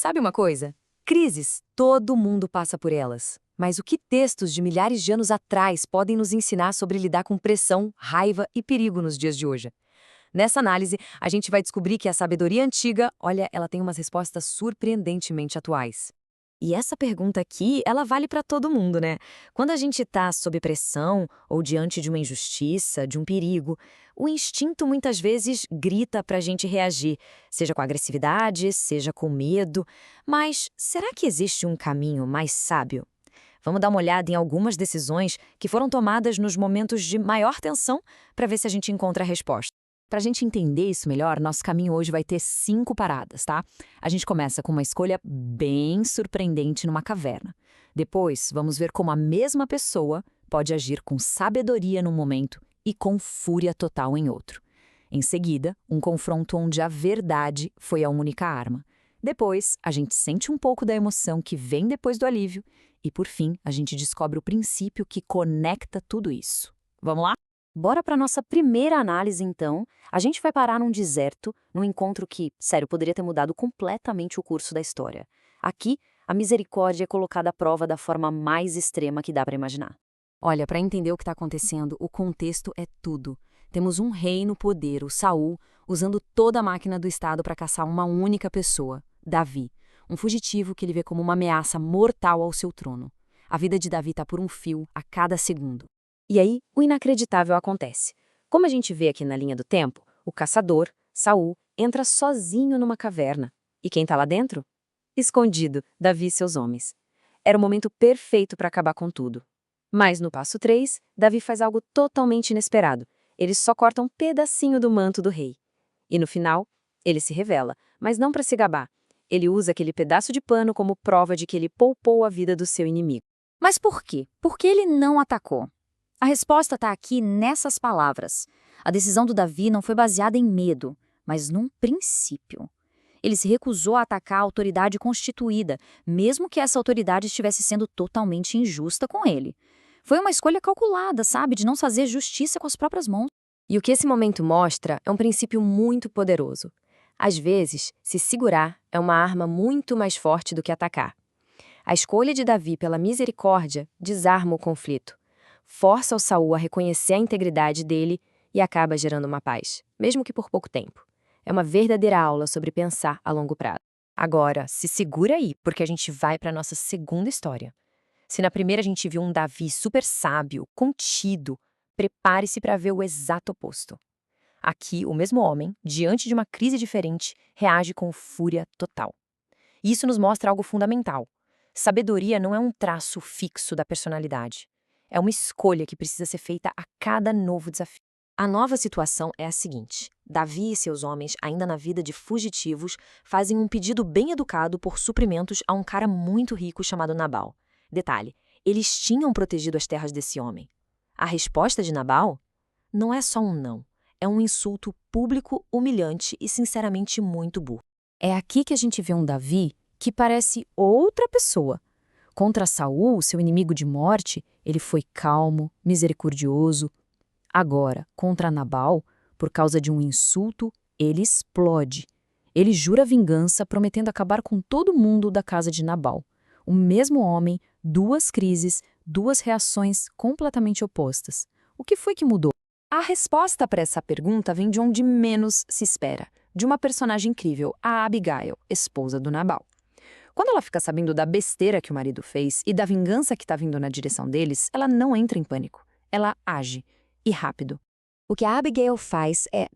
Sabe uma coisa? Crises, todo mundo passa por elas. Mas o que textos de milhares de anos atrás podem nos ensinar sobre lidar com pressão, raiva e perigo nos dias de hoje? Nessa análise, a gente vai descobrir que a sabedoria antiga, olha, ela tem umas respostas surpreendentemente atuais. E essa pergunta aqui, ela vale para todo mundo, né? Quando a gente está sob pressão ou diante de uma injustiça, de um perigo, o instinto muitas vezes grita para a gente reagir, seja com agressividade, seja com medo. Mas será que existe um caminho mais sábio? Vamos dar uma olhada em algumas decisões que foram tomadas nos momentos de maior tensão para ver se a gente encontra a resposta. Para a gente entender isso melhor, nosso caminho hoje vai ter 5 paradas, tá? A gente começa com uma escolha bem surpreendente numa caverna. Depois, vamos ver como a mesma pessoa pode agir com sabedoria num momento e com fúria total em outro. Em seguida, um confronto onde a verdade foi a única arma. Depois, a gente sente um pouco da emoção que vem depois do alívio. E, por fim, a gente descobre o princípio que conecta tudo isso. Vamos lá? Bora para nossa primeira análise, então. A gente vai parar num deserto, num encontro que, sério, poderia ter mudado completamente o curso da história. Aqui, a misericórdia é colocada à prova da forma mais extrema que dá para imaginar. Olha, para entender o que está acontecendo, o contexto é tudo. Temos um rei no poder, o Saul, usando toda a máquina do Estado para caçar uma única pessoa, Davi, um fugitivo que ele vê como uma ameaça mortal ao seu trono. A vida de Davi está por um fio a cada segundo. E aí, o inacreditável acontece. Como a gente vê aqui na linha do tempo, o caçador, Saul, entra sozinho numa caverna. E quem está lá dentro? Escondido, Davi e seus homens. Era o momento perfeito para acabar com tudo. Mas no passo 3, Davi faz algo totalmente inesperado. Ele só corta um pedacinho do manto do rei. E no final, ele se revela, mas não para se gabar. Ele usa aquele pedaço de pano como prova de que ele poupou a vida do seu inimigo. Mas por quê? Por que ele não atacou? A resposta está aqui nessas palavras. A decisão do Davi não foi baseada em medo, mas num princípio. Ele se recusou a atacar a autoridade constituída, mesmo que essa autoridade estivesse sendo totalmente injusta com ele. Foi uma escolha calculada, sabe, de não fazer justiça com as próprias mãos. E o que esse momento mostra é um princípio muito poderoso. Às vezes, se segurar é uma arma muito mais forte do que atacar. A escolha de Davi pela misericórdia desarma o conflito. Força o Saul a reconhecer a integridade dele e acaba gerando uma paz, mesmo que por pouco tempo. É uma verdadeira aula sobre pensar a longo prazo. Agora, se segura aí, porque a gente vai para a nossa segunda história. Se na primeira a gente viu um Davi super sábio, contido, prepare-se para ver o exato oposto. Aqui, o mesmo homem, diante de uma crise diferente, reage com fúria total. E isso nos mostra algo fundamental. Sabedoria não é um traço fixo da personalidade. É uma escolha que precisa ser feita a cada novo desafio. A nova situação é a seguinte: Davi e seus homens, ainda na vida de fugitivos, fazem um pedido bem educado por suprimentos a um cara muito rico chamado Nabal. Detalhe, eles tinham protegido as terras desse homem. A resposta de Nabal não é só um não, é um insulto público, humilhante e sinceramente muito burro. É aqui que a gente vê um Davi que parece outra pessoa. Contra Saul, seu inimigo de morte, ele foi calmo, misericordioso. Agora, contra Nabal, por causa de um insulto, ele explode. Ele jura vingança, prometendo acabar com todo mundo da casa de Nabal. O mesmo homem, 2 crises, 2 reações completamente opostas. O que foi que mudou? A resposta para essa pergunta vem de onde menos se espera, de uma personagem incrível, a Abigail, esposa do Nabal. Quando ela fica sabendo da besteira que o marido fez e da vingança que está vindo na direção deles, ela não entra em pânico. Ela age. E rápido. O que a Abigail faz é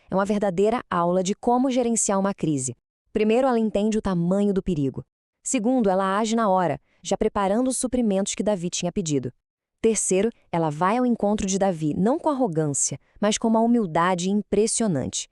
uma verdadeira aula de como gerenciar uma crise. Primeiro, ela entende o tamanho do perigo. Segundo, ela age na hora, já preparando os suprimentos que Davi tinha pedido. Terceiro, ela vai ao encontro de Davi, não com arrogância, mas com uma humildade impressionante.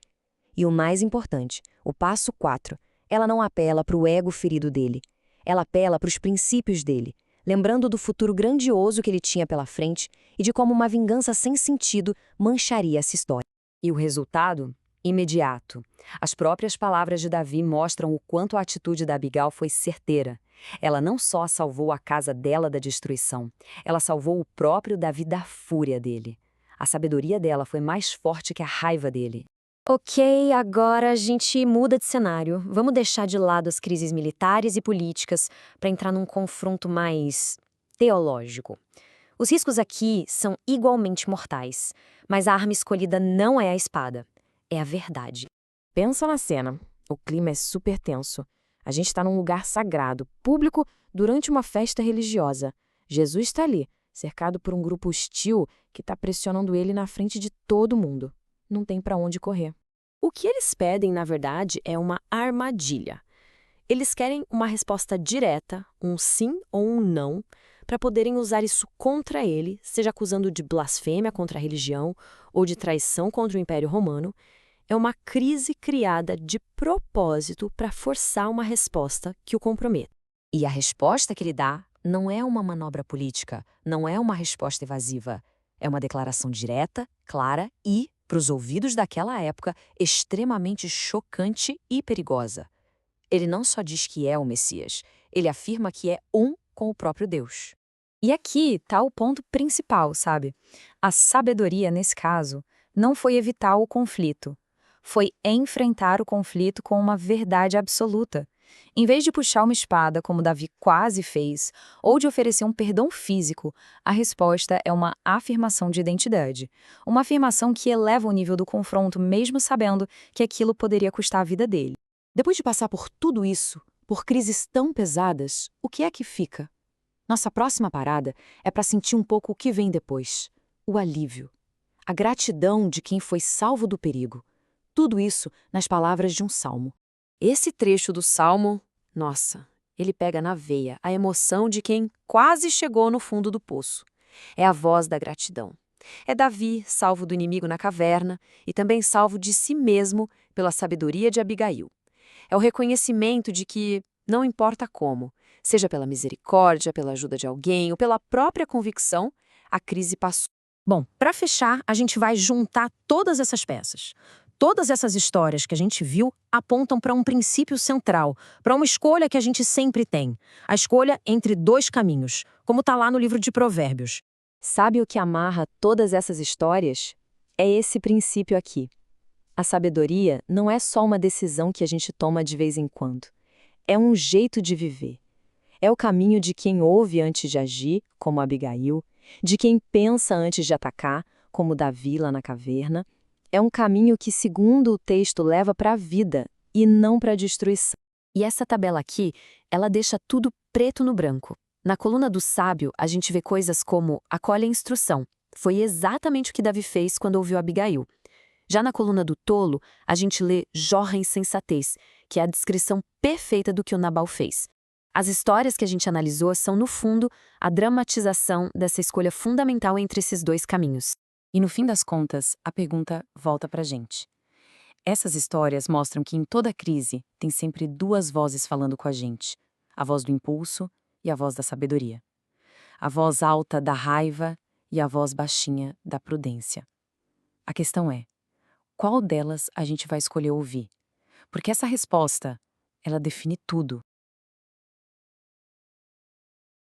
E o mais importante, o passo 4, ela não apela para o ego ferido dele. Ela apela para os princípios dele, lembrando do futuro grandioso que ele tinha pela frente e de como uma vingança sem sentido mancharia essa história. E o resultado? Imediato. As próprias palavras de Davi mostram o quanto a atitude da Abigail foi certeira. Ela não só salvou a casa dela da destruição, ela salvou o próprio Davi da fúria dele. A sabedoria dela foi mais forte que a raiva dele. Ok, agora a gente muda de cenário. Vamos deixar de lado as crises militares e políticas para entrar num confronto mais teológico. Os riscos aqui são igualmente mortais, mas a arma escolhida não é a espada, é a verdade. Pensa na cena. O clima é super tenso. A gente está num lugar sagrado, público, durante uma festa religiosa. Jesus está ali, cercado por um grupo hostil que está pressionando ele na frente de todo mundo. Não tem para onde correr. O que eles pedem, na verdade, é uma armadilha. Eles querem uma resposta direta, um sim ou um não, para poderem usar isso contra ele, seja acusando de blasfêmia contra a religião ou de traição contra o Império Romano. É uma crise criada de propósito para forçar uma resposta que o comprometa. E a resposta que ele dá não é uma manobra política, não é uma resposta evasiva. É uma declaração direta, clara e, para os ouvidos daquela época, extremamente chocante e perigosa. Ele não só diz que é o Messias, ele afirma que é um com o próprio Deus. E aqui está o ponto principal, sabe? A sabedoria, nesse caso, não foi evitar o conflito, foi enfrentar o conflito com uma verdade absoluta. Em vez de puxar uma espada, como Davi quase fez, ou de oferecer um perdão físico, a resposta é uma afirmação de identidade. Uma afirmação que eleva o nível do confronto, mesmo sabendo que aquilo poderia custar a vida dele. Depois de passar por tudo isso, por crises tão pesadas, o que é que fica? Nossa próxima parada é para sentir um pouco o que vem depois. O alívio. A gratidão de quem foi salvo do perigo. Tudo isso nas palavras de um salmo. Esse trecho do salmo, nossa, ele pega na veia a emoção de quem quase chegou no fundo do poço. É a voz da gratidão. É Davi, salvo do inimigo na caverna, e também salvo de si mesmo pela sabedoria de Abigail. É o reconhecimento de que, não importa como, seja pela misericórdia, pela ajuda de alguém ou pela própria convicção, a crise passou. Bom, para fechar, a gente vai juntar todas essas peças. Todas essas histórias que a gente viu apontam para um princípio central, para uma escolha que a gente sempre tem. A escolha entre dois caminhos, como está lá no livro de Provérbios. Sabe o que amarra todas essas histórias? É esse princípio aqui. A sabedoria não é só uma decisão que a gente toma de vez em quando. É um jeito de viver. É o caminho de quem ouve antes de agir, como Abigail, de quem pensa antes de atacar, como Davi lá na caverna. É um caminho que, segundo o texto, leva para a vida e não para a destruição. E essa tabela aqui, ela deixa tudo preto no branco. Na coluna do sábio, a gente vê coisas como acolhe a instrução. Foi exatamente o que Davi fez quando ouviu Abigail. Já na coluna do tolo, a gente lê jorra insensatez, que é a descrição perfeita do que o Nabal fez. As histórias que a gente analisou são, no fundo, a dramatização dessa escolha fundamental entre esses dois caminhos. E no fim das contas, a pergunta volta pra gente. Essas histórias mostram que em toda crise tem sempre duas vozes falando com a gente: a voz do impulso e a voz da sabedoria. A voz alta da raiva e a voz baixinha da prudência. A questão é: qual delas a gente vai escolher ouvir? Porque essa resposta, ela define tudo.